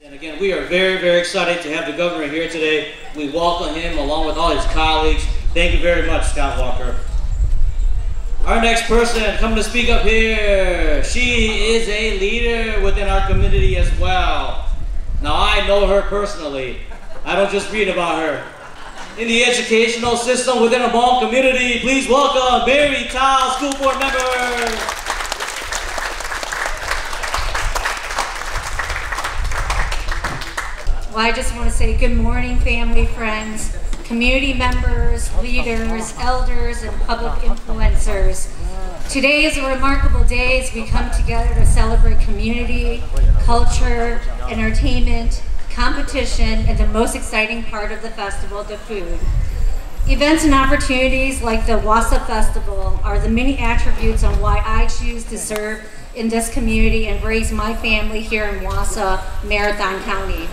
And again, we are very, very excited to have the governor here today. We welcome him along with all his colleagues. Thank you very much, Scott Walker. Our next person coming to speak up here, she is a leader within our community as well. Now, I know her personally. I don't just read about her. In the educational system within a Hmong community, please welcome Mary Tao, school board member. Well, I just want to say good morning, family, friends, community members, leaders, elders, and public influencers. Today is a remarkable day as we come together to celebrate community, culture, entertainment, competition, and the most exciting part of the festival, the food. Events and opportunities like the Wausau Festival are the many attributes on why I choose to serve in this community and raise my family here in Wausau, Marathon County,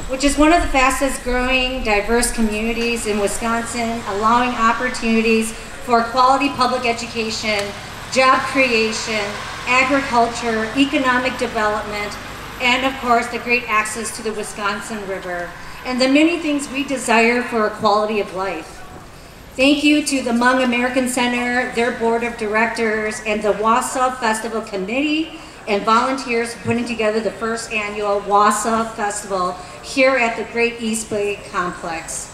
which is one of the fastest growing diverse communities in Wisconsin, allowing opportunities for quality public education, job creation, agriculture, economic development, and of course the great access to the Wisconsin River, and the many things we desire for a quality of life. Thank you to the Hmong American Center, their board of directors, and the Wausau Festival Committee, and volunteers putting together the first annual Wausau Festival here at the Great East Bay Complex.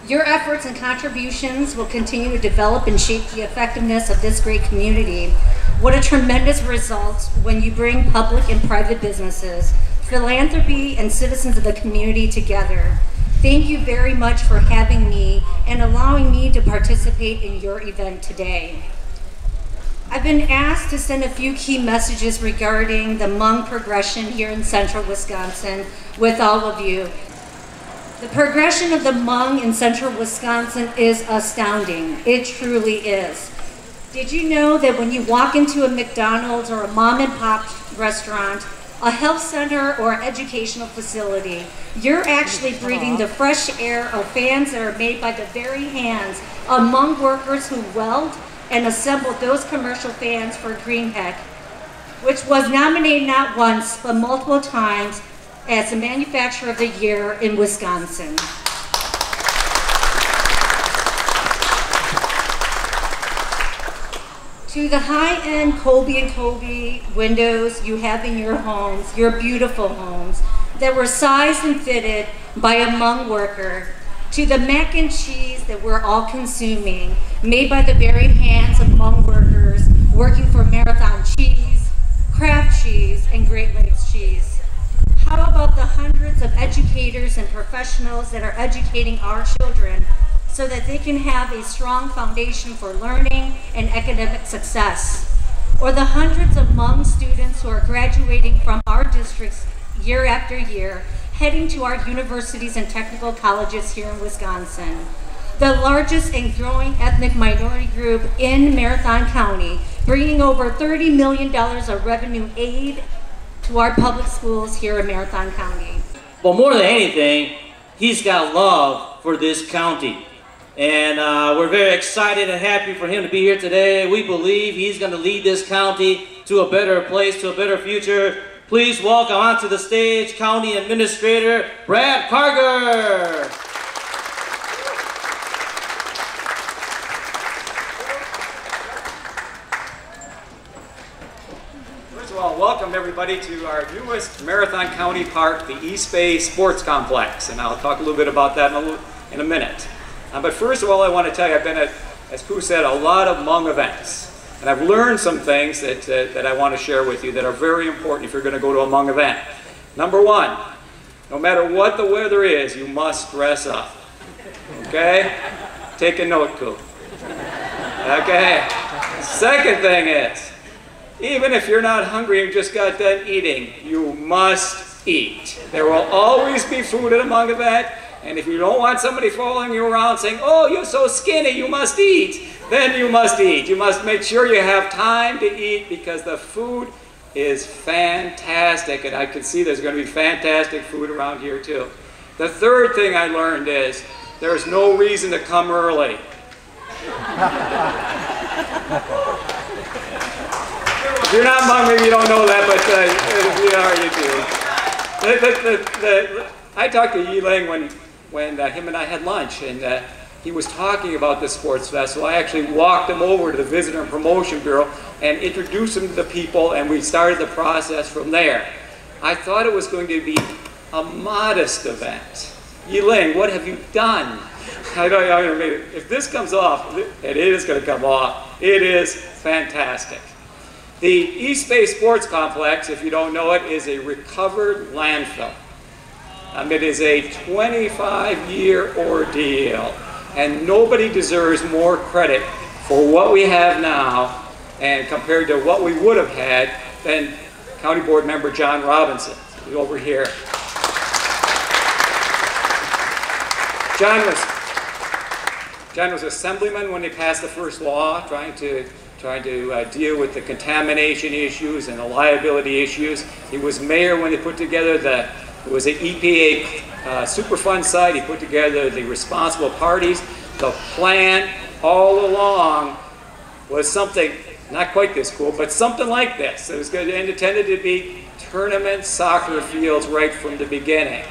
Your efforts and contributions will continue to develop and shape the effectiveness of this great community. What a tremendous result when you bring public and private businesses, philanthropy, and citizens of the community together. Thank you very much for having me and allowing me to participate in your event today. I've been asked to send a few key messages regarding the Hmong progression here in central Wisconsin with all of you. The progression of the Hmong in central Wisconsin is astounding. It truly is. Did you know that when you walk into a McDonald's or a mom and pop restaurant, a health center or educational facility, you're actually breathing the fresh air of fans that are made by the very hands of Hmong workers who weld and assembled those commercial fans for Greenheck, which was nominated not once, but multiple times as the Manufacturer of the Year in Wisconsin. To the high-end koob and koob windows you have in your homes, your beautiful homes, that were sized and fitted by a Hmong worker, to the mac and cheese that we're all consuming, made by the very hands of Hmong workers working for Marathon Cheese, Kraft Cheese, and Great Lakes Cheese. How about the hundreds of educators and professionals that are educating our children so that they can have a strong foundation for learning and academic success? Or the hundreds of Hmong students who are graduating from our districts year after year, heading to our universities and technical colleges here in Wisconsin. The largest and growing ethnic minority group in Marathon County, bringing over $30 million of revenue aid to our public schools here in Marathon County. But more than anything, he's got love for this county. And we're very excited and happy for him to be here today. We believe he's going to lead this county to a better place, to a better future. Please welcome onto the stage County Administrator Brad Carger. First of all, welcome everybody to our newest Marathon County Park, the East Bay Sports Complex. And I'll talk a little bit about that in a minute. But first of all, I want to tell you, I've been at, as Pooh said, a lot of Hmong events. And I've learned some things that I want to share with you that are very important if you're going to go to a Hmong event. Number one, no matter what the weather is, you must dress up. Okay? Take a note, Koob. Okay? Second thing is, even if you're not hungry and you just got done eating, you must eat. There will always be food at a Hmong event. And if you don't want somebody following you around saying, oh, you're so skinny, you must eat, then you must eat. You must make sure you have time to eat because the food is fantastic. And I can see there's going to be fantastic food around here too. The third thing I learned is there's no reason to come early. If you're not Hmong, maybe you don't know that, but if you are, you do. I talked to Yi Ling when him and I had lunch, and he was talking about the sports festival. I actually walked him over to the Visitor and Promotion Bureau and introduced him to the people, and we started the process from there. I thought it was going to be a modest event. Yi Ling, what have you done? If this comes off, and it is going to come off, it is fantastic. The East Bay Sports Complex, if you don't know it, is a recovered landfill. It is a 25-year ordeal, and nobody deserves more credit for what we have now and compared to what we would have had than County Board Member John Robinson, who's over here. John was assemblyman when they passed the first law, trying to deal with the contamination issues and the liability issues. He was mayor when they put together it was an EPA Superfund site. He put together the responsible parties. The plan all along was something, not quite this cool, but something like this. It was going to intended to be tournament soccer fields right from the beginning.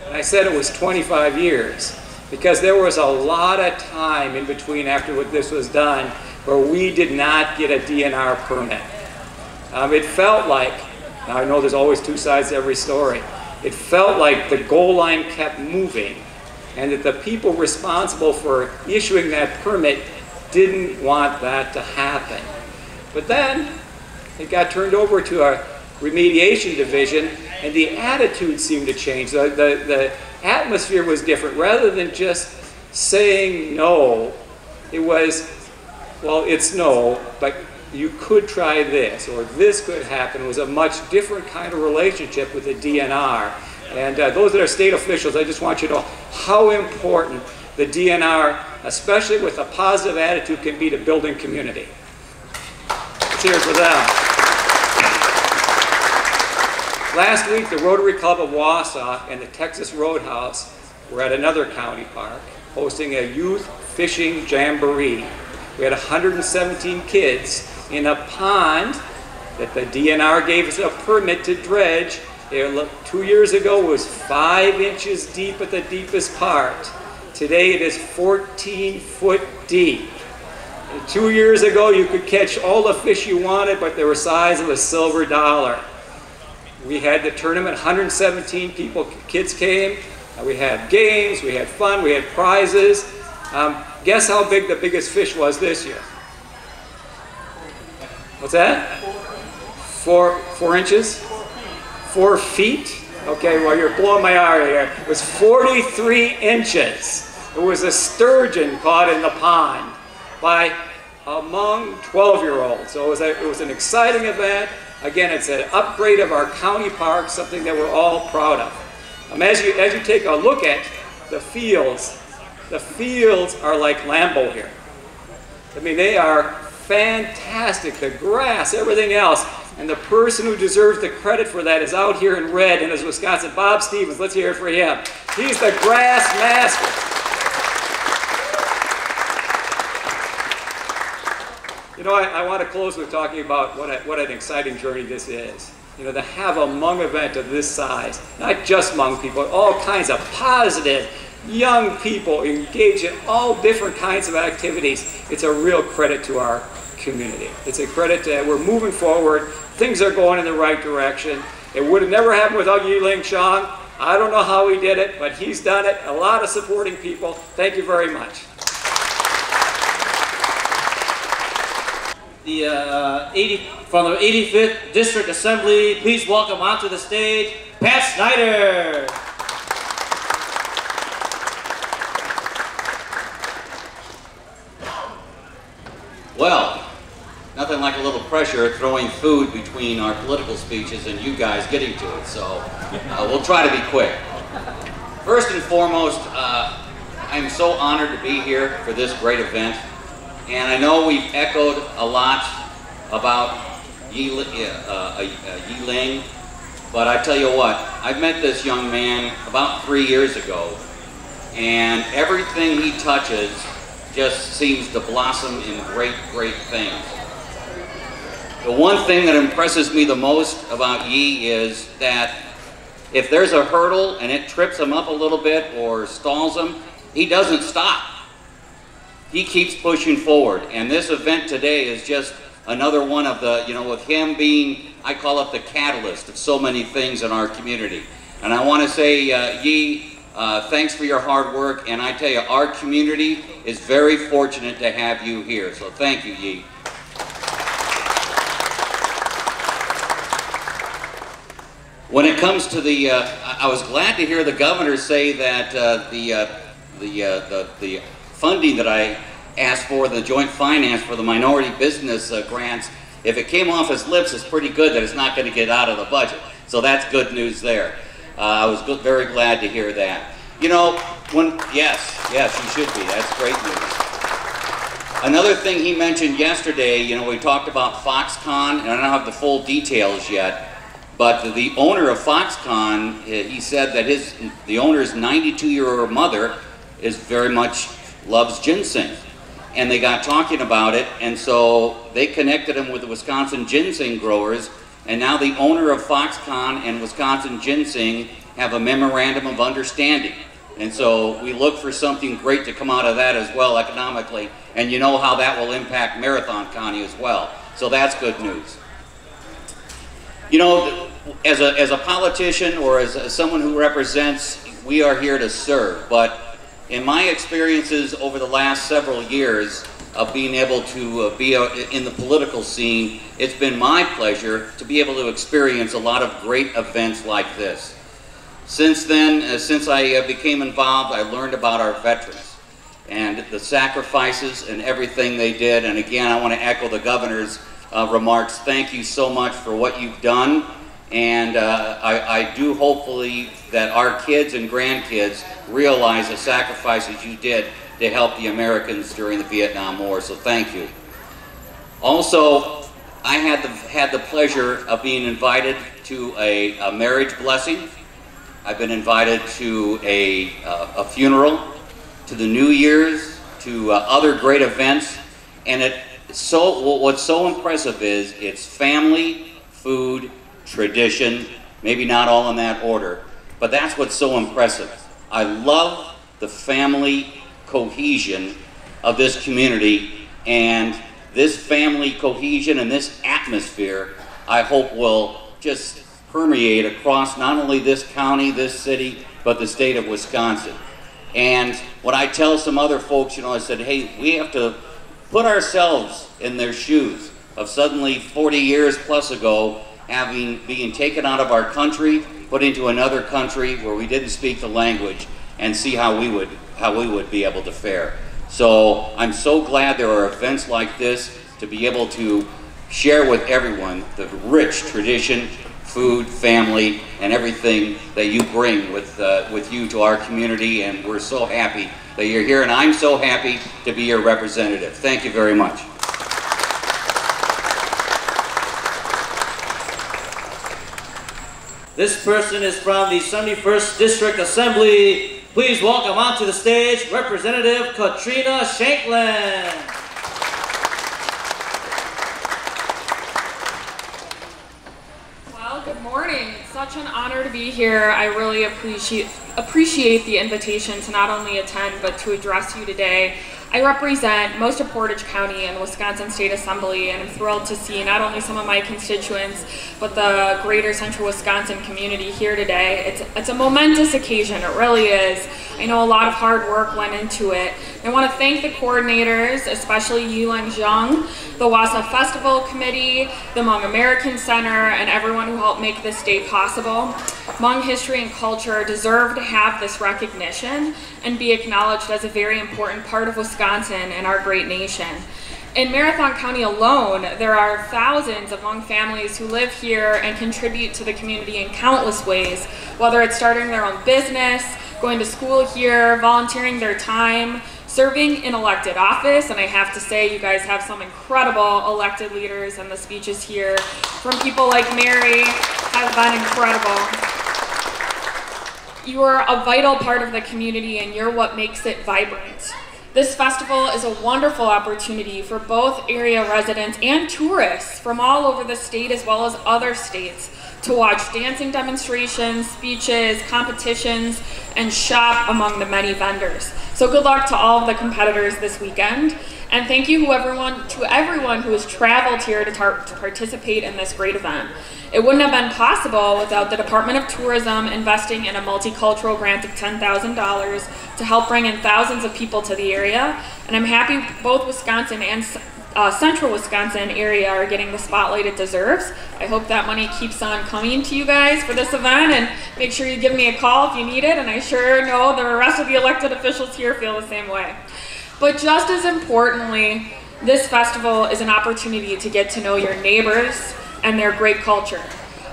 And I said it was 25 years because there was a lot of time in between after what this was done where we did not get a DNR permit. It felt like, now I know there's always two sides to every story, it felt like the goal line kept moving and that the people responsible for issuing that permit didn't want that to happen. But then it got turned over to a remediation division and the attitude seemed to change. The atmosphere was different. Rather than just saying no, it was, well, it's no, but you could try this, or this could happen. It was a much different kind of relationship with the DNR. And those that are state officials, I just want you to know how important the DNR, especially with a positive attitude, can be to building community. Let's hear it for them. Last week, the Rotary Club of Wausau and the Texas Roadhouse were at another county park hosting a youth fishing jamboree. We had 117 kids in a pond that the DNR gave us a permit to dredge. 2 years ago it was 5 inches deep at the deepest part. Today it is 14 foot deep. And 2 years ago you could catch all the fish you wanted, but they were the size of a silver dollar. We had the tournament, 117 kids came. We had games, we had fun, we had prizes. Guess how big the biggest fish was this year? What's that? 4 inches? 4 feet? Okay, well you're blowing my eye here. It was 43 inches. It was a sturgeon caught in the pond by a Hmong 12-year-old. So it was an exciting event. Again, it's an upgrade of our county park, something that we're all proud of. As you take a look at the fields are like Lambeau here. I mean, they are fantastic. The grass, everything else. And the person who deserves the credit for that is out here in red and is Wisconsin. Bob Stevens, let's hear it for him. He's the grass master. You know, I want to close with talking about what an exciting journey this is. You know, to have a Hmong event of this size, not just Hmong people, all kinds of positive, young people engaged in all different kinds of activities. It's a real credit to our community. It's a credit that we're moving forward. Things are going in the right direction. It would have never happened without Yi Ling Chong. I don't know how he did it, but he's done it. A lot of supporting people. Thank you very much. From the 85th District Assembly, please welcome onto the stage, Pat Snyder. Well, nothing like a little pressure throwing food between our political speeches and you guys getting to it, so we'll try to be quick. First and foremost, I'm so honored to be here for this great event. And I know we've echoed a lot about Yi Ling, but I tell you what, I met this young man about 3 years ago, and everything he touches just seems to blossom in great, great things. The one thing that impresses me the most about Yi is that if there's a hurdle and it trips him up a little bit or stalls him, he doesn't stop. He keeps pushing forward. And this event today is just another one of the, you know, with him being, I call it the catalyst of so many things in our community. And I want to say, Yi, thanks for your hard work. And I tell you, our community is very fortunate to have you here. So thank you, Yi. When it comes to the, I was glad to hear the governor say that the funding that I asked for, the joint finance for the minority business grants, if it came off his lips, it's pretty good that it's not going to get out of the budget. So that's good news there. I was very glad to hear that. You know, yes, you should be. That's great news. Another thing he mentioned yesterday, you know, we talked about Foxconn, and I don't have the full details yet. But the owner of Foxconn, he said that the owner's 92-year-old mother is very much loves ginseng. And they got talking about it, and so they connected him with the Wisconsin ginseng growers, and now the owner of Foxconn and Wisconsin Ginseng have a memorandum of understanding. And so we look for something great to come out of that as well economically, and you know how that will impact Marathon County as well. So that's good news. You know, as a politician or as someone who represents, we are here to serve. But in my experiences over the last several years of being able to be in the political scene, it's been my pleasure to be able to experience a lot of great events like this. Since then, since I became involved, I learned about our veterans and the sacrifices and everything they did. And again, I want to echo the governor's remarks. Thank you so much for what you've done, and I do hopefully that our kids and grandkids realize the sacrifices you did to help the Americans during the Vietnam War, so thank you. Also, I had the pleasure of being invited to a marriage blessing. I've been invited to a funeral, to the New Year's, to other great events, and what's so impressive is it's family, food, tradition, maybe not all in that order, but that's what's so impressive. I love the family cohesion of this community, and this family cohesion and this atmosphere, I hope will just permeate across not only this county, this city, but the state of Wisconsin. And when I tell some other folks, you know, I said, hey, we have to put ourselves in their shoes of suddenly 40 years plus ago being taken out of our country, put into another country where we didn't speak the language, and see how we would be able to fare. So I'm so glad there are events like this to be able to share with everyone the rich tradition, food, family, and everything that you bring with you to our community, and we're so happy that you're here, and I'm so happy to be your representative. Thank you very much. This person is from the 71st District Assembly. Please welcome onto the stage Representative Katrina Shanklin. Well, good morning. It's such an honor to be here. I really appreciate the invitation to not only attend but to address you today. I represent most of Portage County in the Wisconsin State Assembly, and I'm thrilled to see not only some of my constituents, but the greater central Wisconsin community here today. It's a momentous occasion, it really is. I know a lot of hard work went into it. I want to thank the coordinators, especially Yulang Zhang, the Wausau Festival Committee, the Hmong American Center, and everyone who helped make this day possible. Hmong history and culture deserve to have this recognition and be acknowledged as a very important part of Wisconsin and our great nation. In Marathon County alone, there are thousands of Hmong families who live here and contribute to the community in countless ways, whether it's starting their own business, going to school here, volunteering their time, serving in elected office, and I have to say you guys have some incredible elected leaders, and the speeches here from people like Mary have been incredible. You are a vital part of the community, and you're what makes it vibrant. This festival is a wonderful opportunity for both area residents and tourists from all over the state as well as other states to to watch dancing demonstrations, speeches, competitions, and shop among the many vendors. So good luck to all of the competitors this weekend. And thank you to everyone who has traveled here to participate in this great event. It wouldn't have been possible without the Department of Tourism investing in a multicultural grant of $10,000 to help bring in thousands of people to the area. And I'm happy both Wisconsin and Central Wisconsin area are getting the spotlight it deserves. I hope that money keeps on coming to you guys for this event, and make sure you give me a call if you need it, and I sure know the rest of the elected officials here feel the same way. But just as importantly, this festival is an opportunity to get to know your neighbors and their great culture.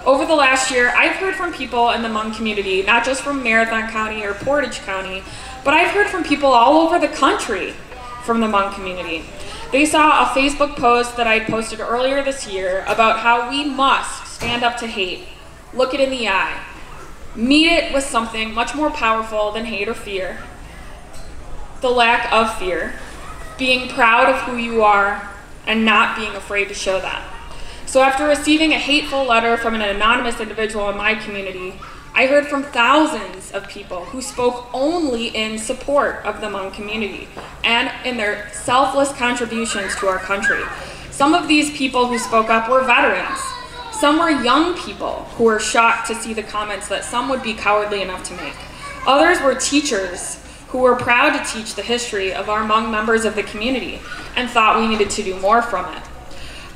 Over the last year, I've heard from people in the Hmong community, not just from Marathon County or Portage County, but I've heard from people all over the country from the Hmong community. They saw a Facebook post that I posted earlier this year about how we must stand up to hate, look it in the eye, meet it with something much more powerful than hate or fear, the lack of fear, being proud of who you are and not being afraid to show that. So after receiving a hateful letter from an anonymous individual in my community, I heard from thousands of people who spoke only in support of the Hmong community and in their selfless contributions to our country. Some of these people who spoke up were veterans. Some were young people who were shocked to see the comments that some would be cowardly enough to make. Others were teachers who were proud to teach the history of our Hmong members of the community and thought we needed to do more from it.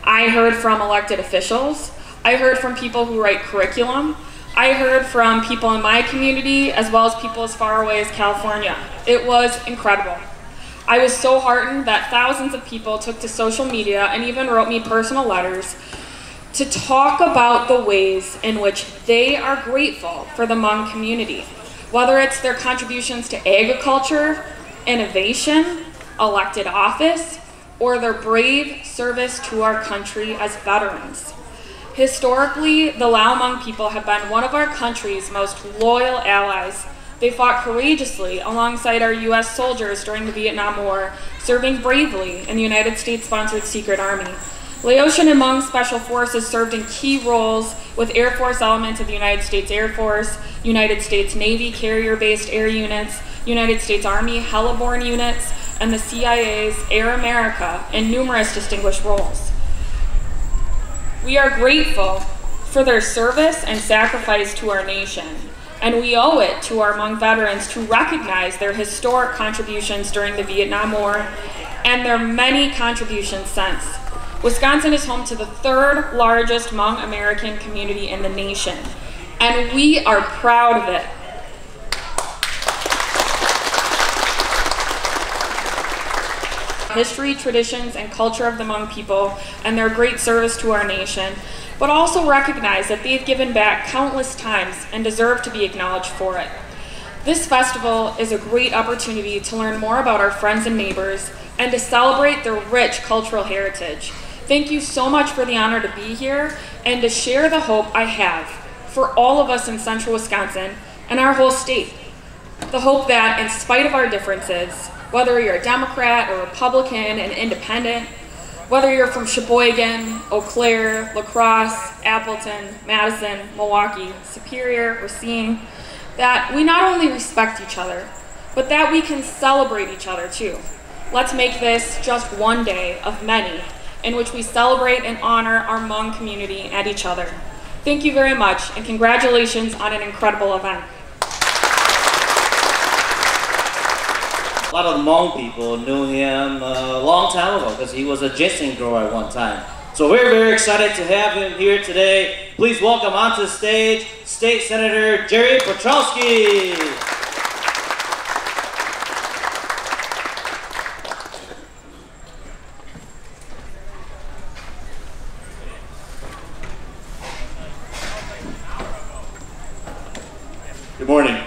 I heard from elected officials. I heard from people who write curriculum. I heard from people in my community as well as people as far away as California. It was incredible. I was so heartened that thousands of people took to social media and even wrote me personal letters to talk about the ways in which they are grateful for the Hmong community, whether it's their contributions to agriculture, innovation, elected office, or their brave service to our country as veterans. Historically, the Lao Hmong people have been one of our country's most loyal allies. They fought courageously alongside our US soldiers during the Vietnam War, serving bravely in the United States-sponsored Secret Army. Laotian and Hmong Special Forces served in key roles with Air Force elements of the United States Air Force, United States Navy carrier-based air units, United States Army heliborne units, and the CIA's Air America in numerous distinguished roles. We are grateful for their service and sacrifice to our nation, and we owe it to our Hmong veterans to recognize their historic contributions during the Vietnam War and their many contributions since. Wisconsin is home to the third largest Hmong American community in the nation, and we are proud of it. History, traditions, and culture of the Hmong people and their great service to our nation, but also recognize that they've given back countless times and deserve to be acknowledged for it. This festival is a great opportunity to learn more about our friends and neighbors and to celebrate their rich cultural heritage. Thank you so much for the honor to be here and to share the hope I have for all of us in Central Wisconsin and our whole state. The hope that, in spite of our differences, whether you're a Democrat or Republican and independent, whether you're from Sheboygan, Eau Claire, La Crosse, Appleton, Madison, Milwaukee, Superior, Racine, that we not only respect each other, but that we can celebrate each other too. Let's make this just one day of many in which we celebrate and honor our Hmong community and each other. Thank you very much, and congratulations on an incredible event. A lot of the Hmong people knew him a long time ago because he was a ginseng grower at one time. So we're very excited to have him here today. Please welcome onto the stage State Senator Jerry Petrowski. Good morning.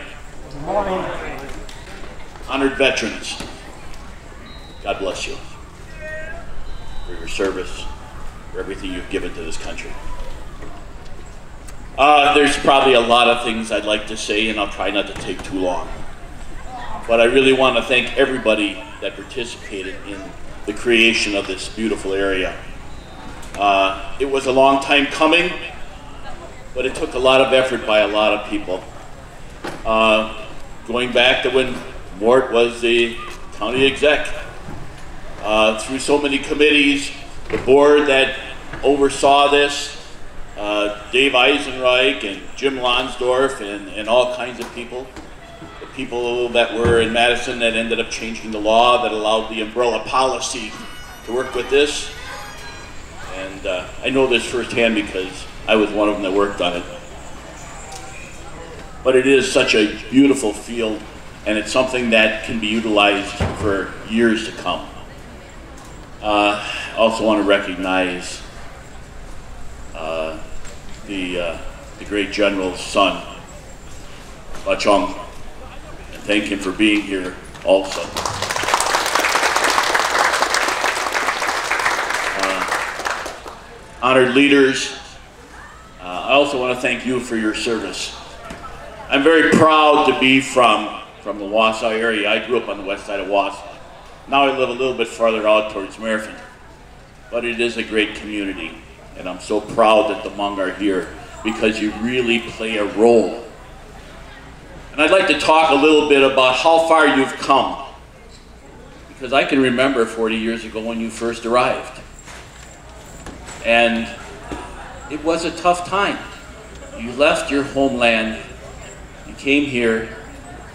Good morning. Honored veterans, God bless you for your service, for everything you've given to this country. There's probably a lot of things I'd like to say, and I'll try not to take too long. But I really want to thank everybody that participated in the creation of this beautiful area. It was a long time coming. but it took a lot of effort by a lot of people. Going back to when Mort was the county exec, through so many committees, the board that oversaw this, Dave Eisenreich and Jim Lonsdorf and all kinds of people. The people that were in Madison that ended up changing the law that allowed the umbrella policy to work with this. And I know this firsthand because I was one of them that worked on it. But it is such a beautiful field, and it's something that can be utilized for years to come. I also want to recognize the great general's son, Bachong, and thank him for being here also. Honored leaders, I also want to thank you for your service. I'm very proud to be from the Wausau area. I grew up on the west side of Wausau. Now I live a little bit farther out towards Marathon. But it is a great community, and I'm so proud that the Hmong are here because you really play a role. And I'd like to talk a little bit about how far you've come, because I can remember 40 years ago when you first arrived. And it was a tough time. You left your homeland, you came here,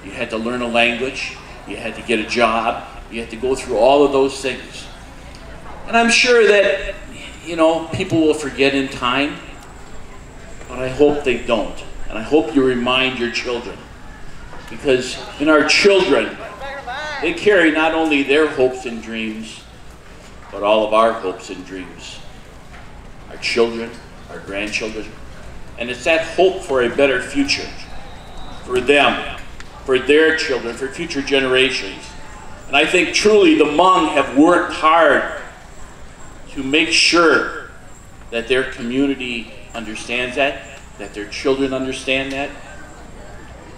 you had to learn a language, you had to get a job, you had to go through all of those things. And I'm sure that, you know, people will forget in time, but I hope they don't. And I hope you remind your children, because in our children, they carry not only their hopes and dreams, but all of our hopes and dreams. Our children, our grandchildren, and it's that hope for a better future for them, for their children, for future generations. And I think truly the Hmong have worked hard to make sure that their community understands that their children understand that.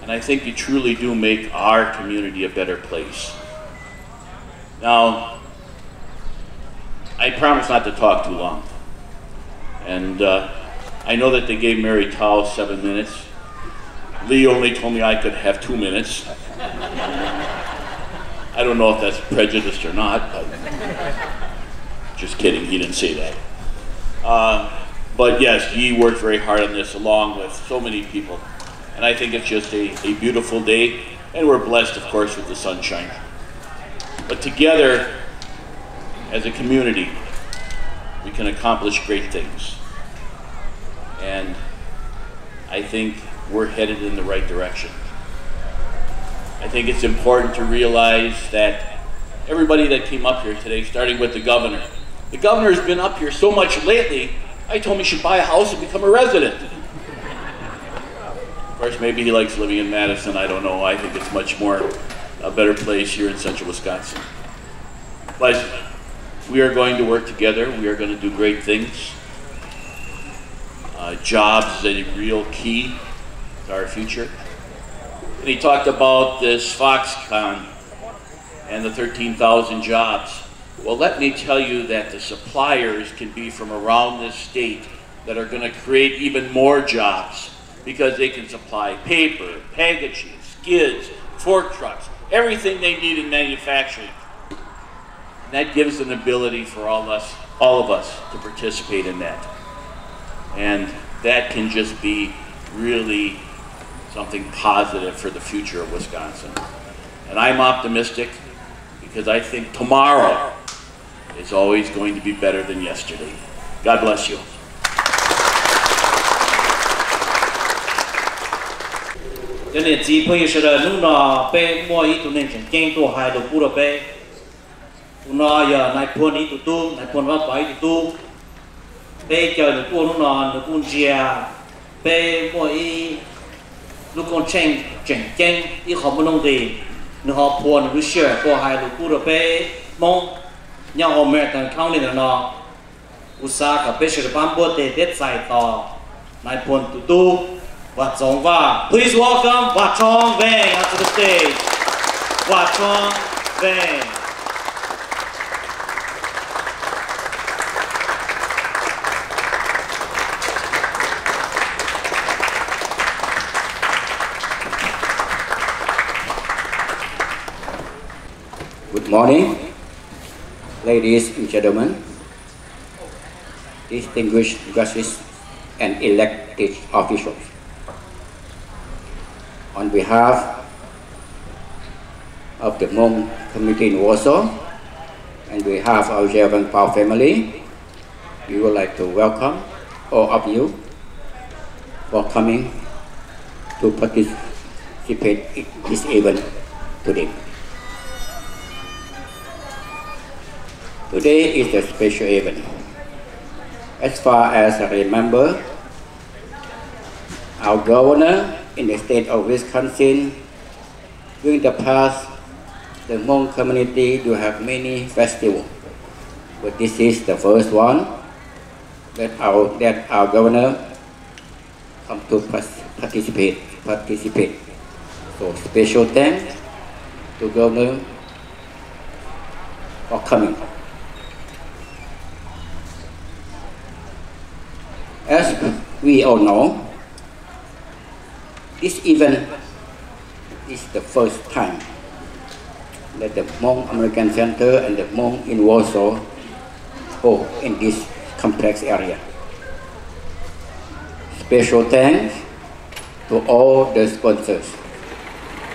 And I think you truly do make our community a better place. Now, I promise not to talk too long. And I know that they gave Mary ntau 7 minutes. Lee only told me I could have 2 minutes. I don't know if that's prejudiced or not, but just kidding, he didn't say that. But yes, he worked very hard on this along with so many people. And I think it's just a beautiful day, and we're blessed, of course, with the sunshine. But together, as a community, we can accomplish great things. And I think we're headed in the right direction. I think it's important to realize that everybody that came up here today, starting with the governor has been up here so much lately, I told him he should buy a house and become a resident. Of course, maybe he likes living in Madison, I don't know. I think it's much more a better place here in central Wisconsin. But we are going to work together. We are going to do great things. Jobs is a real key to our future. And he talked about this Foxconn and the 13,000 jobs. Well, let me tell you that the suppliers can be from around this state that are going to create even more jobs because they can supply paper, packaging, skids, fork trucks, everything they need in manufacturing. And that gives an ability for all of us to participate in that. And that can just be really something positive for the future of Wisconsin. And I'm optimistic because I think tomorrow is always going to be better than yesterday. God bless you. Cái này chỉ bây giờ là lúc nào bé mua ít tụi nên chẳng kinh tụi hai đồ cũ rồi bé. Tụi nó giờ này phun ít tụi tu, này phun vào bảy tụi tu. Bé chờ được cua lúc nào được con chia, bé mua ít lúc con chen chẳng kinh ít họ mua nông gì, nó họ phun được sửa tụi hai đồ cũ rồi bé mong nhau họ mẹ thằng khâu này nó usa cả bé sửa bám bùa để đét dài to, này phun tụi tu. Please welcome Wachong Vang onto the stage. Wachong Vang. Good morning, ladies and gentlemen, distinguished guests and elected officials. On behalf of the Hmong community in Wausau, and we have our Javan Pao family, we would like to welcome all of you for coming to participate in this event today. Today is a special event. As far as I remember, our governor in the state of Wisconsin, during the past, the Hmong community do have many festivals, but this is the first one that our governor come to participate. So special thanks to governor for coming. As we all know, this event is the first time that the Hmong American Center and the Hmong in Warsaw hold in this complex area. Special thanks to all the sponsors,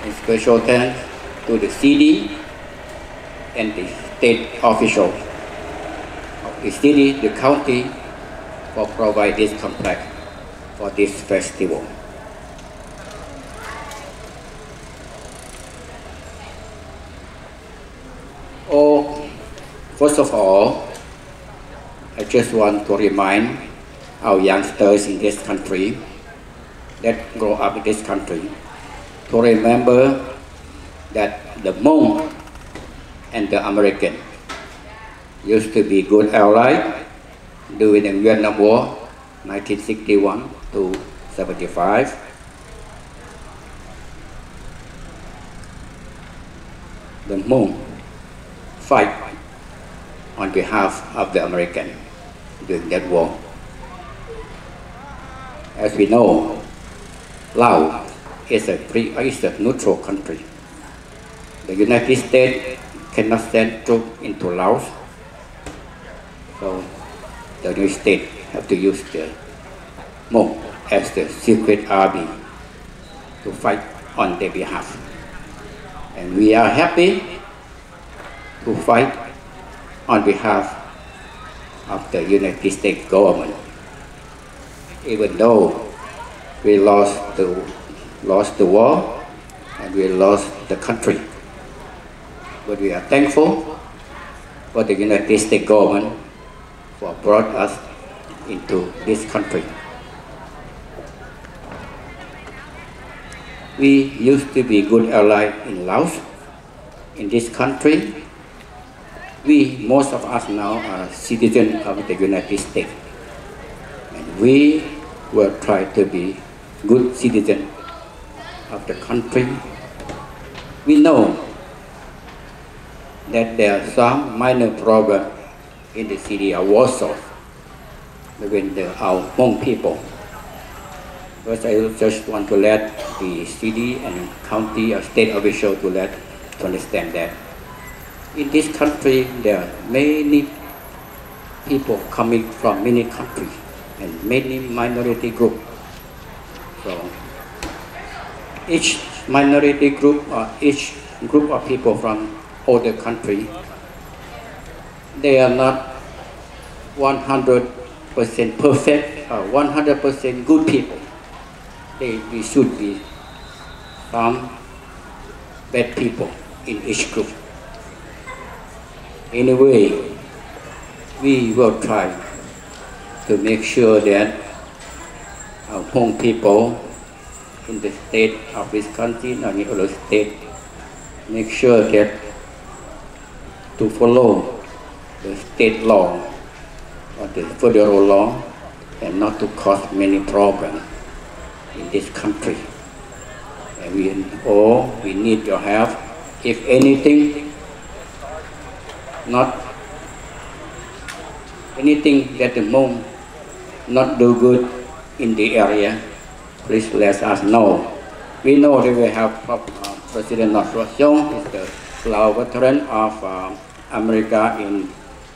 and special thanks to the city and the state officials of the city, the county, for provide this complex for this festival. First of all, I just want to remind our youngsters in this country that grow up in this country to remember that the Hmong and the American used to be good allies during the Vietnam War, 1961 to 75. The Hmong fight on behalf of the American during that war. As we know, Laos is a neutral country. The United States cannot send troops into Laos, so the United States have to use the Hmong as the secret army to fight on their behalf. And we are happy to fight on behalf of the United States government, even though we lost the war and we lost the country. But we are thankful for the United States government for brought us into this country. We used to be good allies in Laos. In this country, most of us now are citizens of the United States. And we will try to be good citizens of the country. We know that there are some minor problems in the city of Warsaw between our Hmong people. First, I just want to let the city and county or state official to understand that in this country there are many people coming from many countries and many minority groups. So each minority group or each group of people from other countries, they are not 100% perfect or 100% good people. We should be some bad people in each group. Anyway, we will try to make sure that our Hmong people in the state of Wisconsin or in other states make sure that to follow the state law or the federal law and not to cause many problems in this country. And we need your help. If anything that the Hmong not do good in the area, please let us know. We know that we have President North Rosyong, is the Lao veteran of America in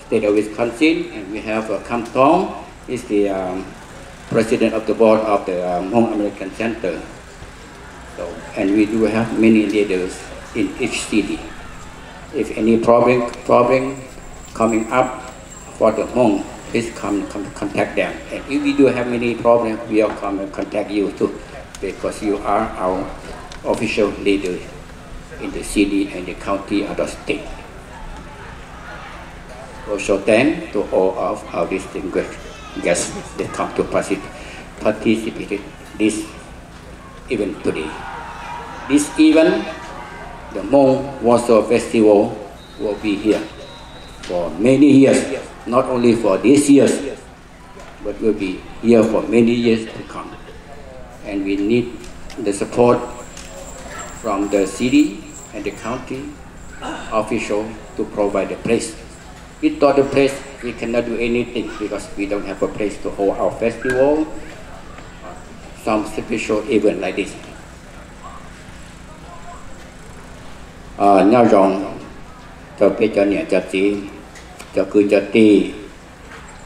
state of Wisconsin, and we have Kam Tong, is the president of the board of the Hmong American Center. So, and we do have many leaders in each city. If any problem coming up for the Hmong, please come contact them. And if we do have any problem, we'll come and contact you too, because you are our official leaders in the city and the county and the state. Also thank to all of our distinguished guests that come to participate in this event today. This event, the Hmong Wausau Festival, will be here for many years, not only for this year, but will be here for many years to come. And we need the support from the city and the county official to provide a place. Without the place, we cannot do anything because we don't have a place to hold our festival, some special event like this. Nhau rong cho biết cho nhẹ cho tí, cho cứ cho tí,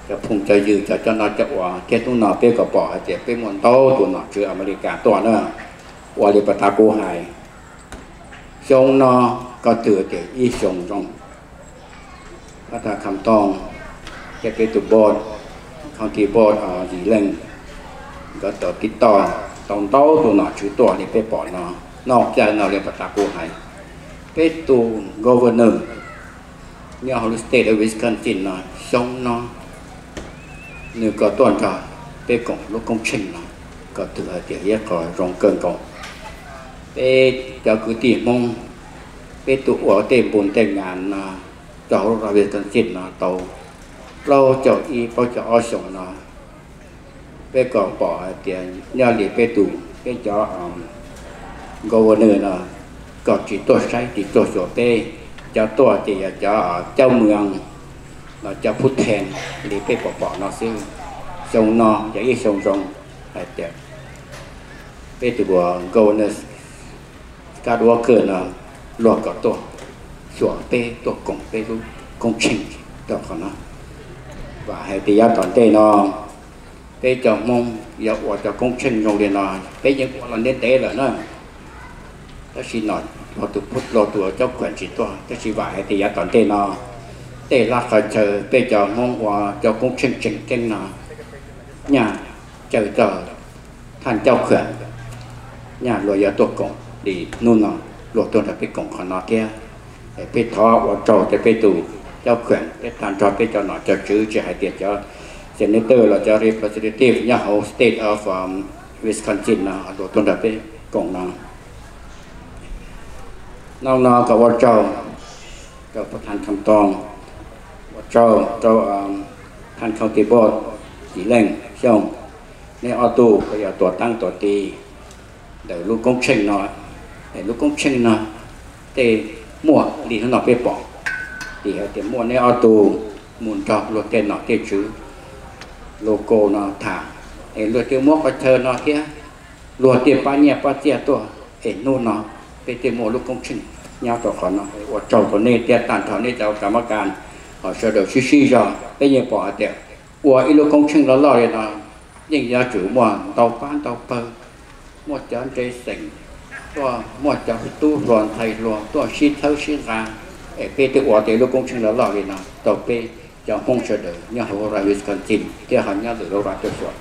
cho phung cho dư cho nó cho hòa, cái tu nó biết có bỏ thì biết muốn tao tu nó chưa America tu nữa, hòa đi bắt ta cố hại, xong nó có từ để ý xong rong. Bắt ta Kam Tong, cái tu board, county board ở Dĩ Lệnh, có tổ tiết tàu, tông tàu tu nó chưa tu thì biết bỏ nó, nóc ra nó đi bắt ta cố hại. Cái tu governor nhà họ state of Wisconsin nó xong nó nếu có toàn cả cái cổng lúc công trình nó có từ ở địa giới có rong cơn cổng cái cho cứ tìm mong cái tụ ở tên bốn tên ngàn cho họ ra Wisconsin nó tàu lâu cho y bao cho ở sống nó cái có bỏ tiền nhà里cái tụ cái cho governor nó có chỉตัวใช้chỉตัวสเปchoตัวthì cho châu mường nó cho phút thèn để cái bỏ nó xí sông nó vậy sông rong phải đẹp cái từ bữa governor các đua cờ nó lọt cảตัวsửa peตัวcổng pe luôn công trìnhตัวcủa nó và hay thì giá toàn tê nó cái cho mong giờ ở cho công trình rồi nó cái những lần đến tế là nó đó xin nói họ tụt phút lo tụi cho quyền chỉ toa cho chỉ vài thì giá toàn tên nó để là phải chờ bây giờ mong qua cho công trình chỉnh kênh nó nhà chờ thành cho quyền nhà lo giá tổ cộng đểนู่นnó loตัวlà cái cộng của nó kia để bây thọ và trò để bây tụ cho quyền để thành cho bây giờ nó cho chữ chỉ hai tiền cho senator là cho representative nhà hậu state of Wisconsin nó loตัวlà cái cộng nó nó có vợ chồng cóประธาน Kam Tong vợ chồngท่าน county board Dĩ Lệnh xong nên ở tù bây giờ tổ tăng tổ tì để lúc công trình nó để mua đi nó bị bỏ thì để mua nên ở tù muốn cho luật tên nó tên chữ logo nó thả để luật tiêu mua có thơ nó kia luật tiền bao nhiêu bao tiềnตัวนู่นnóเป็นเตโมลูกกงชิงยาวต่อขอนว่าเจ้าตัวนี้เตี้ยตันเท่านี้เจ้ากรรมการเสด็จชี้จอเป็นยังปอเตี้ยว่าอีลูกกงชิงเราเลยนะยิ่งยาจู่มัวเตาป้านเตาเปิลมัวจานใจสิงตัวมัวจะตู้รอนไทยรวมตัวชี้เท้าชี้ราเป็นตัวว่าเตี้ยลูกกงชิงเราเลยนะต่อไปจะห้องเสด็จเนี่ยหัวไรวิสกันจินเตี้ยหันเนี่ยหรือเราราชสวน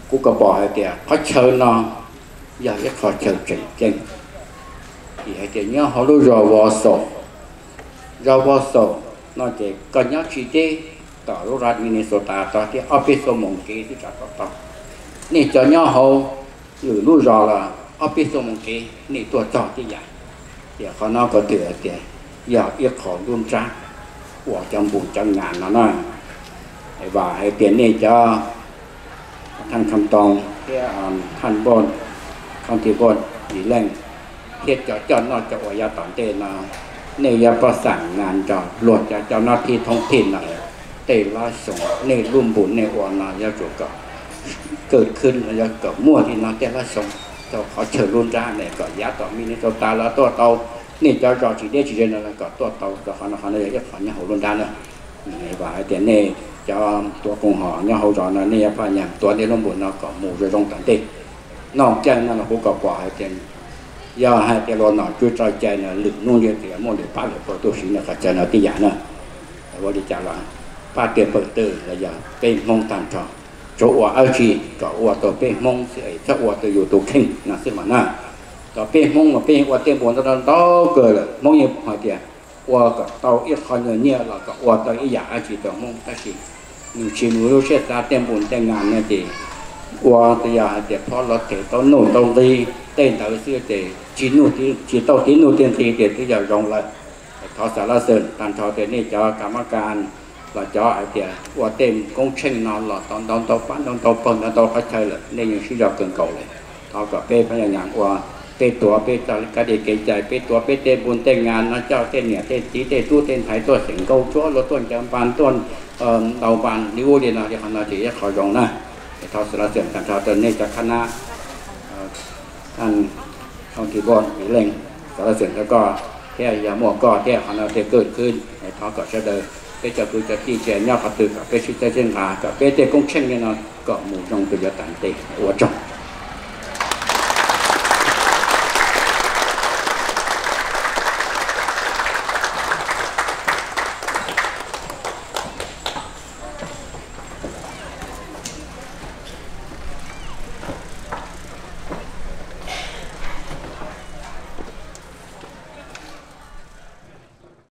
กูก็บอกให้เตี้ยเขาเชิญน้องgiờ rất khó chờ chỉnh chỉnh thì hãy để nhớ họ luôn rau Wausau nó chỉ có nhớ chỉ thế tao lúc ra Minnesota tao thì ở bên sông Mông Kê thì cả tao nè cho nhớ họ người luôn rau là ở bên sông Mông Kê nè tua trò thì vậy thì họ nó có thừa thì giờ ít khó luôn ra của trong vùng trong ngàn nó nói và hãy tiền này cho thằng Kam Tong cái thằng Bon county board Dĩ Lệnh thiết cho nó cho ở nhà toàn tên làในประสานงานจากหลวงจากเจ้าหน้าที่ท้องถิ่นอะไรแต่ละส่งในร่วมบุญในวันนั้นยาจุกเกิดขึ้นยาเกิดมั่วที่นั่นแต่ละส่งเจ้าเขาเชิญรุ่นร่างเนี่ยก็ยาต่อมีในตัวตาแล้วตัวเตา นี่cho chỉ để chỉ là cóตัวtàu có khả năng để phản nhau hậu luân đan nữa và tiền này choตัวcông họ nhau hậu rồi là này phải nhàngตัวnày nó buồn nó có mù rồi trong tận tây nòng chân nó cũng có quả hay tiền do hai tiền lo nọ chui trai chân là lực nuôi như thì mua được bán được tôi xin là cả chân là tí giả nữa và đi trả lại ba tiền bậc từ là giờ bên mong tàn trò chỗ ở chỉ chỗ ở bên mong sẽ cho ở từ YouTube kinh là sẽ mà naต่อเป็นมงมาเป็นว่าเต็มบนตอนต่อเกิดเลยมงยังหอยเดียว่าก็ต่ออีกคนเนี่ยเราก็ว่าต่ออีกอย่างอาชีพต่อมงแต่สิหนึ่งชิ้นรู้เชื่อตาเต็มบนแต่งงานเนี่ยดีว่าตัวอย่างเดียพอเราเตะต้นโน่นต้นดีเต้นต่อเสื้อเตะชิ้นนู่นที่ชิ้นโตที่นู่นเต้นตีเด็ดที่จะลงเลยทอสารเสริญการทอเตนี่จะกรรมการเราจะไอเดียว่าเต็มกงเช่นนอนหลอดตอนโตปั้นตอนโตปนตอนโตเขาใช่เลยนี่ยังชื่อยอดเกินเก่าเลยทอกับเป้พยายามว่าเป็นตัวเป็นตากระดิกเกยใจเป็นตัวเป็นเต้นบุญเต้นงานนะเจ้าเต้นเนี่ยเต้นจีเต้นตู้เต้นไทยตัวเสียงเกาชั่วรถต้นจำปานต้นเตาบานนิ้วเดียนะที่คณะที่จะขอยองนะทอสระเสียงการทอตอนนี้จากคณะท่านทองกีบอลมีเล่งสระเสียงแล้วก็แค่ยาหมวกก็แค่คณะที่เกิดขึ้นทอก็จะเดินเป็นจะคือจะที่เจนยอดขัดตือกับเป็นชิดเจนขากับเป็นเต้นกงเช่นเนี่ยนะก็หมู่จงตัวจะตันเตะหัวจง